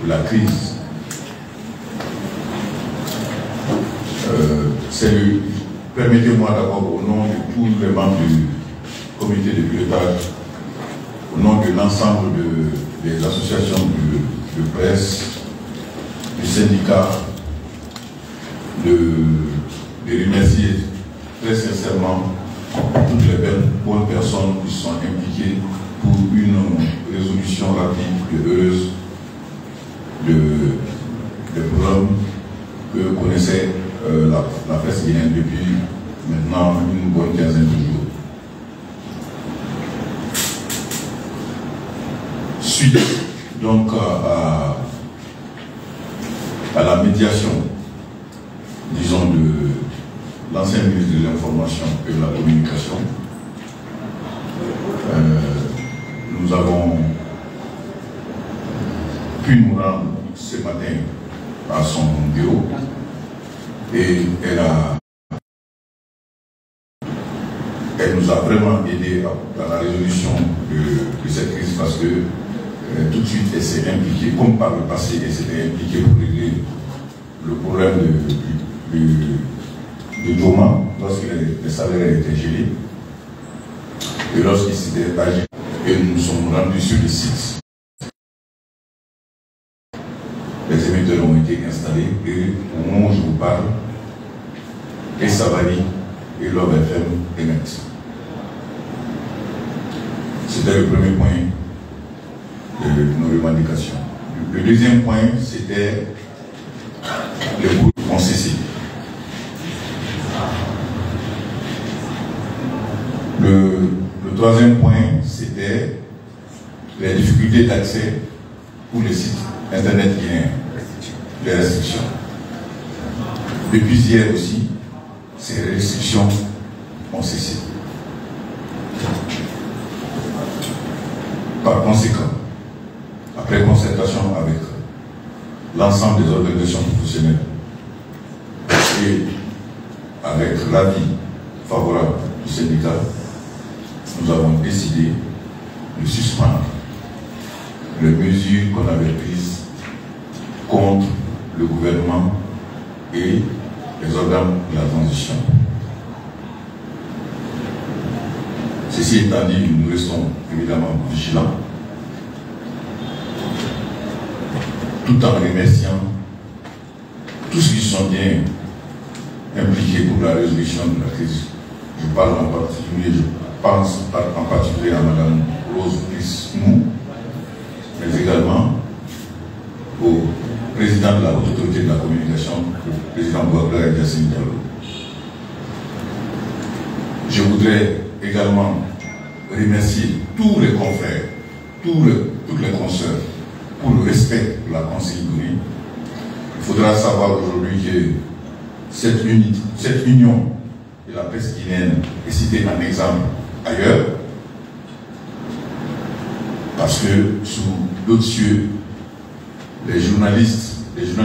la crise. Permettez-moi d'abord, au nom de tous les membres du comité de pilotage, au nom de l'ensemble des associations de presse, du syndicat, de remercier très sincèrement toutes les bonnes personnes qui sont impliquées pour une résolution rapide et heureuse des problèmes que connaissait la presse guinéenne depuis maintenant une bonne quinzaine de jours. Suite donc à la médiation, disons, de l'ancien ministre de l'Information et de la Communication, nous avons pu nous rendre ce matin à son bureau et elle nous a vraiment aidé dans la résolution de cette crise parce que tout de suite elle s'est impliquée, comme par le passé, elle s'était impliquée pour régler le problème de Doma lorsque les salaires étaient gelés et lorsqu'il s'était agi. Et nous nous sommes rendus sur le site. Les émetteurs ont été installés et au moment où je vous parle, et Savary et Love FM émettent. C'était le premier point de nos revendications. Le deuxième point, c'était les groupes ont cessé. Le troisième point, c'était les difficultés d'accès pour les sites internet guinéens, les restrictions. Depuis hier aussi, ces restrictions ont cessé. Par conséquent, après concertation avec l'ensemble des organisations professionnelles et avec l'avis favorable du syndicat, nous avons décidé de suspendre les mesures qu'on avait prises contre le gouvernement et les organes de la transition. Ceci étant dit, nous restons évidemment vigilants, tout en remerciant tous ceux qui sont bien impliqués pour la résolution de la crise. Je parle en particulier, je pense en particulier à Mme Rose Plis-Mou, mais également au président de la Haute Autorité de la Communication, le président Boubacar Yassine Diallo. Je voudrais également remercier tous les confrères, toutes les consoeurs pour le respect de la consigne donnée. Il faudra savoir aujourd'hui que cette union de la presse guinéenne est citée en exemple ailleurs, parce que sous d'autres cieux, les journalistes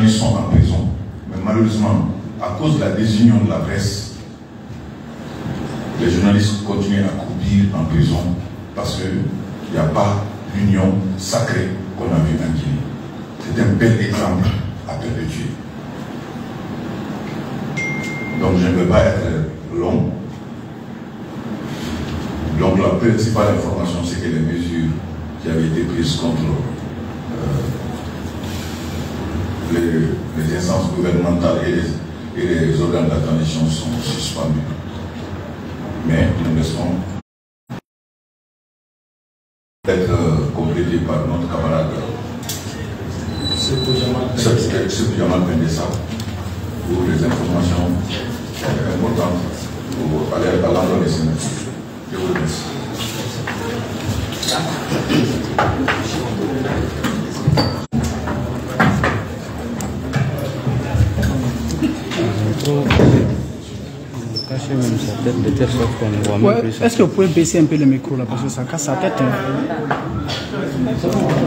sont en prison, mais malheureusement, à cause de la désunion de la presse, les journalistes continuent à croupir en prison parce qu'il n'y a pas l'union sacrée qu'on a vue en Guinée. C'est un bel exemple à perpétuer. Donc je ne vais pas être long. Donc la principale information, c'est que les mesures qui avaient été prises contre les instances gouvernementales et les organes de la transition sont suspendues. Mais nous laisserons être complétés par notre camarade Jamal Pendessa pour les informations importantes pour aller à l'endroit des sénateurs. Je vous remercie. Ouais, est-ce que vous pouvez baisser un peu le micro là parce que ça casse sa tête. Hein.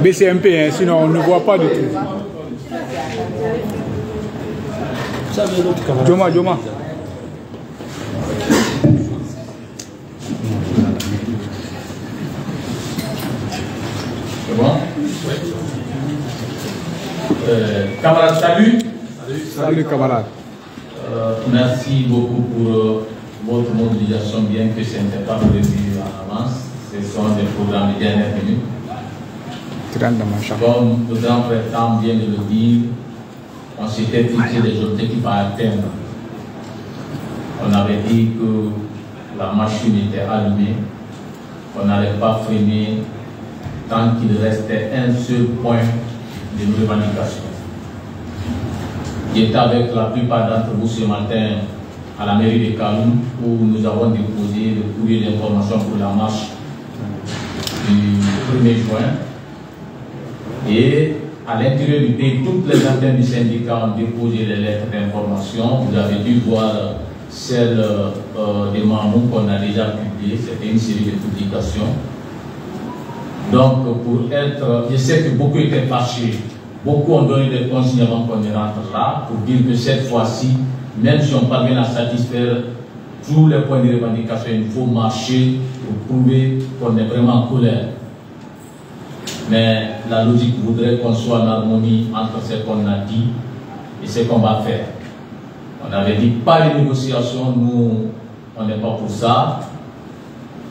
Baissez un peu, hein, sinon on ne voit pas du tout. Joma. C'est bon? Camarades, salut. Salut camarades. Merci beaucoup pour votre mobilisation, bien que ce n'était pas prévu en avance. Ce sont des programmes de dernière minute. Comme le grand président vient de le dire, on s'était fixé des objectifs à atteindre. On avait dit que la machine était allumée, on n'allait pas freiner tant qu'il restait un seul point de nos revendications. J'étais avec la plupart d'entre vous ce matin à la mairie de Kaloum où nous avons déposé le courrier d'information pour la marche du 1er juin. Et à l'intérieur du pays, toutes les antennes du syndicat ont déposé les lettres d'information. Vous avez dû voir celle des membres qu'on a déjà publiées. C'était une série de publications. Donc, pour être... Je sais que beaucoup étaient fâchés. Beaucoup ont donné des consignes avant qu'on ne rentre là pour dire que cette fois-ci, même si on parvient à satisfaire tous les points de revendication, il faut marcher pour prouver qu'on est vraiment en colère. Mais la logique voudrait qu'on soit en harmonie entre ce qu'on a dit et ce qu'on va faire. On avait dit pas de négociation, nous, on n'est pas pour ça.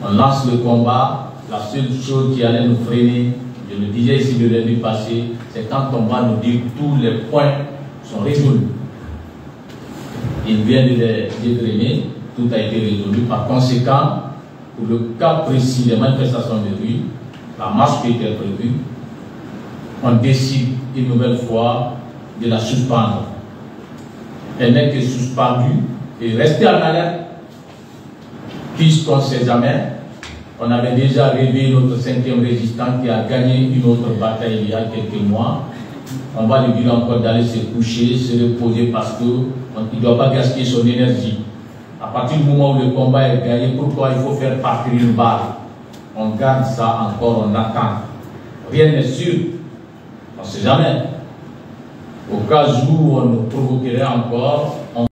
On lance le combat. La seule chose qui allait nous freiner, je le disais ici le lundi passé, c'est quand on va nous dire que tous les points sont résolus. Il vient de les dégrainer, tout a été résolu. Par conséquent, pour le cas précis des manifestations de rue, la marche qui était prévue, on décide une nouvelle fois de la suspendre. Elle n'est que suspendue et restée en alerte, puisqu'on ne sait jamais. On avait déjà rêvé notre 5e résistant qui a gagné une autre bataille il y a quelques mois. On va lui dire encore d'aller se coucher, se reposer parce qu'il ne doit pas gaspiller son énergie. À partir du moment où le combat est gagné, pourquoi il faut faire partir une balle? On garde ça encore, on attend. Rien n'est sûr. On ne sait jamais. Au cas où on nous provoquerait encore, on